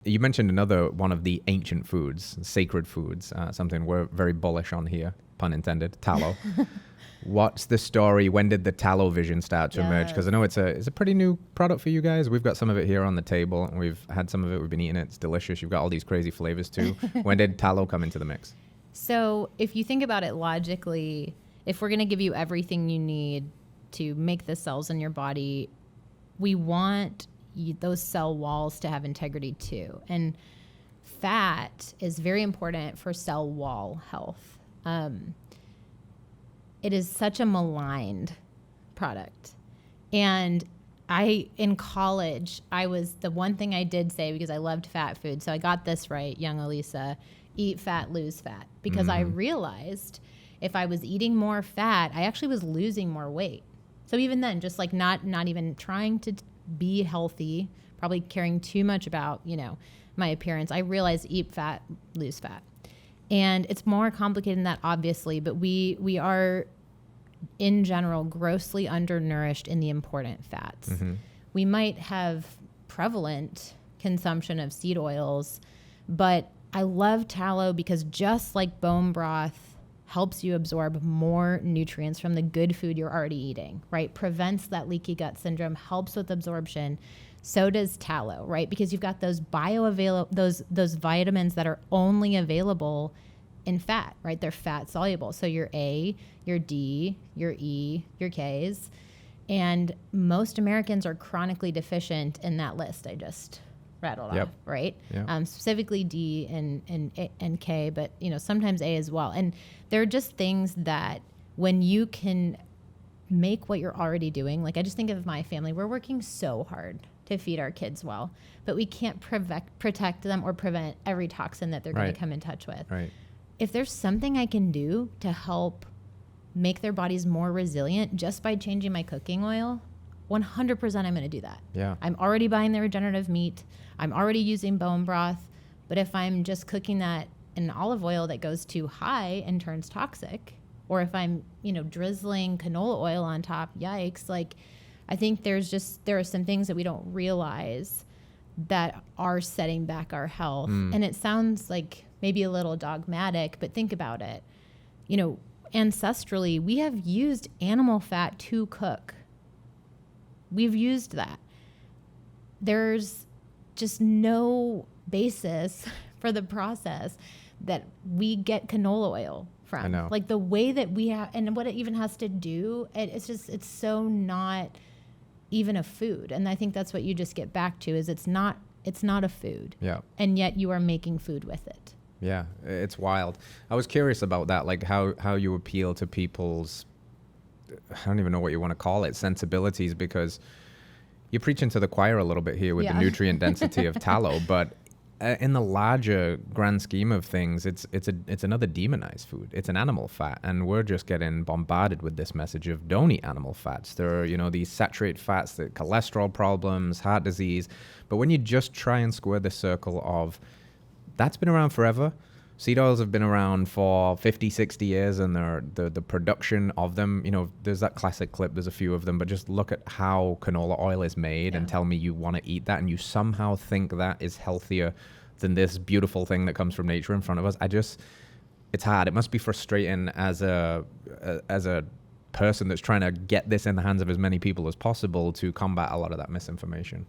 You mentioned another one of the ancient foods, sacred foods, something we're very bullish on here, pun intended, tallow. What's the story? When did the tallow vision start to emerge? Because I know it's a pretty new product for you guys. We've got some of it here on the table, and we've had some of it. We've been eating it. It's delicious. You've got all these crazy flavors too. When did tallow come into the mix? So if you think about it logically, if we're going to give you everything you need to make the cells in your body, we want those cell walls to have integrity too. And fat is very important for cell wall health. It is such a maligned product. And in college, the one thing I did say, because I loved fat food, so I got this right, young Alysa, eat fat, lose fat. Because I realized if I was eating more fat, I actually was losing more weight. So even then, just like not even trying to be healthy, probably caring too much about, my appearance, I realized eat fat, lose fat. And it's more complicated than that, obviously, but we are, in general, grossly undernourished in the important fats. Mm-hmm. We might have prevalent consumption of seed oils, but I love tallow because just like bone broth helps you absorb more nutrients from the good food you're already eating, right? Prevents that leaky gut syndrome, helps with absorption. So does tallow, right? Because you've got those those vitamins that are only available in fat, right? They're fat soluble. So your A, your D, your E, your Ks. And most Americans are chronically deficient in that list I just rattled off, right? Yep. Specifically D and K, but sometimes A as well. And they're just things that when you can make what you're already doing, like I just think of my family, we're working so hard to feed our kids well, but we can't protect them or prevent every toxin that they're going to come in touch with. Right. If there's something I can do to help make their bodies more resilient just by changing my cooking oil, 100% I'm going to do that. Yeah. I'm already buying the regenerative meat. I'm already using bone broth. But if I'm just cooking that in olive oil that goes too high and turns toxic, or if I'm, drizzling canola oil on top, yikes. Like, I think there are some things that we don't realize that are setting back our health. And it sounds like maybe a little dogmatic, but think about it. Ancestrally, we have used animal fat to cook. We've used that. There's just no basis for the process that we get canola oil from. I know. Like the way that we have, and what it even has to do, it's so not even a food. And I think that's what you just get back to is it's not a food. Yeah. And yet you are making food with it. Yeah, it's wild. I was curious about that, like how you appeal to people's, I don't even know what you want to call it, sensibilities, because you're preaching to the choir a little bit here with the nutrient density of tallow, but in the larger grand scheme of things, it's another demonized food. It's an animal fat, and we're just getting bombarded with this message of don't eat animal fats. There are, these saturated fats, that cholesterol problems, heart disease. But when you just try and square the circle of that's been around forever. Seed oils have been around for 50, 60 years, and the production of them, there's that classic clip, there's a few of them, but just look at how canola oil is made and tell me you want to eat that, and you somehow think that is healthier than this beautiful thing that comes from nature in front of us. It's hard. It must be frustrating as a person that's trying to get this in the hands of as many people as possible to combat a lot of that misinformation.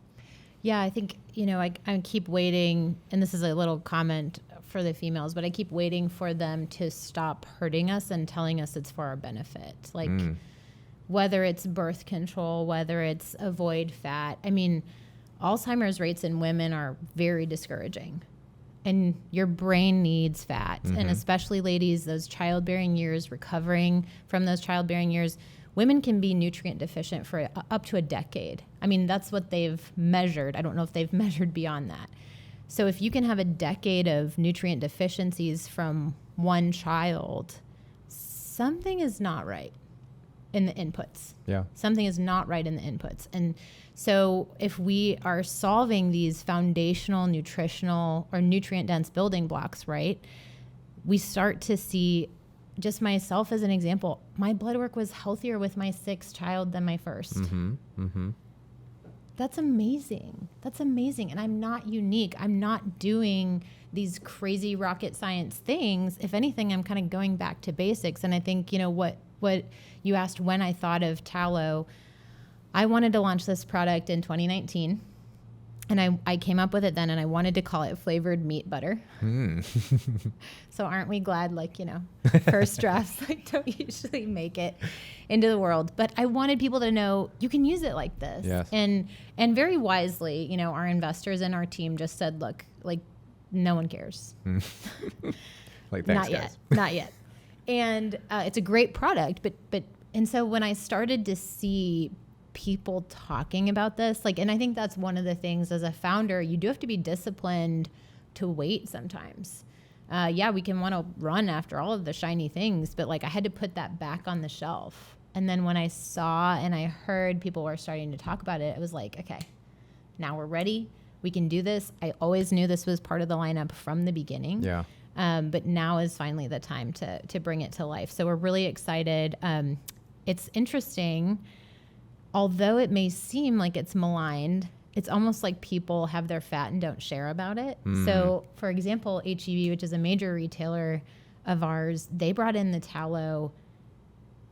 Yeah, I think, I keep waiting, and this is a little comment for the females, but I keep waiting for them to stop hurting us and telling us it's for our benefit. Like, whether it's birth control, whether it's avoid fat. I mean, Alzheimer's rates in women are very discouraging. And your brain needs fat. Mm-hmm. And especially ladies, those childbearing years, recovering from those childbearing years, women can be nutrient deficient for up to a decade. I mean, that's what they've measured. I don't know if they've measured beyond that. So if you can have a decade of nutrient deficiencies from one child, something is not right in the inputs. Yeah. Something is not right in the inputs. And so if we are solving these foundational nutritional or nutrient dense building blocks, right, we start to see, just myself as an example, my blood work was healthier with my sixth child than my first. Mm-hmm. Mm-hmm. That's amazing. That's amazing. And I'm not unique. I'm not doing these crazy rocket science things. If anything, I'm kind of going back to basics. And I think, you know, what you asked when I thought of tallow, I wanted to launch this product in 2019. And I came up with it then, and I wanted to call it flavored meat butter. So aren't we glad, like, you know, first drafts like don't usually make it into the world. But I wanted people to know you can use it like this. Yes. And very wisely, you know, our investors and our team just said, look, like, no one cares. Like, thanks, Not yet. guys. Not yet. And it's a great product. And so when I started to see people talking about this, like, and I think that's one of the things as a founder, you do have to be disciplined to wait sometimes. Yeah, we can want to run after all of the shiny things, but like I had to put that back on the shelf. And then when I saw and I heard people were starting to talk about it, I was like, okay, now we're ready. We can do this. I always knew this was part of the lineup from the beginning. Yeah. But now is finally the time to bring it to life. So we're really excited. It's interesting. Although it may seem like it's maligned, it's almost like people have their fat and don't share about it. So, for example, H-E-B, which is a major retailer of ours, they brought in the tallow,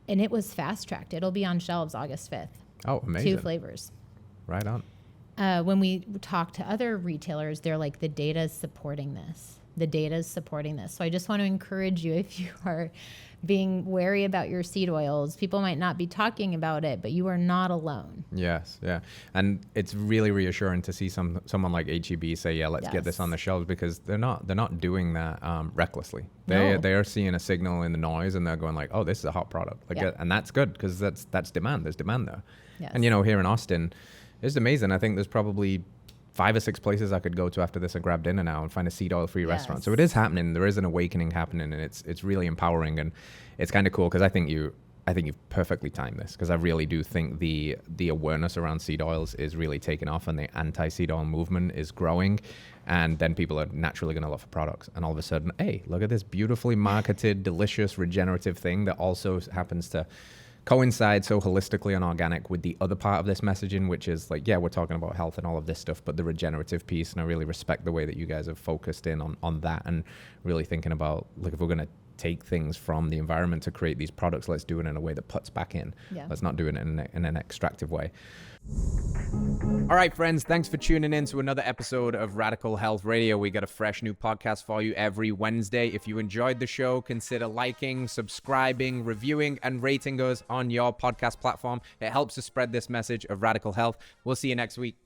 and it was fast-tracked. It'll be on shelves August 5th. Oh, amazing. 2 flavors. Right on. When we talk to other retailers, they're like, the data is supporting this. The data is supporting this. So I just want to encourage you, if you are being wary about your seed oils, people might not be talking about it, but you are not alone. Yes, yeah. And it's really reassuring to see someone like H-E-B say, yeah, let's get this on the shelves, because they're not doing that recklessly. They are seeing a signal in the noise, and they're going like, oh, this is a hot product. Like, and that's good, because that's demand. There's demand there. Yes. And, you know, here in Austin, it's amazing. I think there's probably 5 or 6 places I could go to after this and grab dinner now and find a seed oil free restaurant. So it is happening. There is an awakening happening, and it's really empowering, and it's kind of cool, because I think you've perfectly timed this, because I really do think the awareness around seed oils is really taking off, and the anti-seed oil movement is growing, and then people are naturally going to look for products, and all of a sudden, hey, look at this beautifully marketed, delicious, regenerative thing that also happens to coincide so holistically and organic with the other part of this messaging, which is like, yeah, we're talking about health and all of this stuff, but the regenerative piece. And I really respect the way that you guys have focused in on that, and really thinking about, like, if we're going to take things from the environment to create these products, let's do it in a way that puts back in. Yeah. Let's not do it in an extractive way. All right, friends, thanks for tuning in to another episode of Radical Health Radio. We got a fresh new podcast for you every Wednesday. If you enjoyed the show, consider liking, subscribing, reviewing, and rating us on your podcast platform. It helps to spread this message of radical health. We'll see you next week.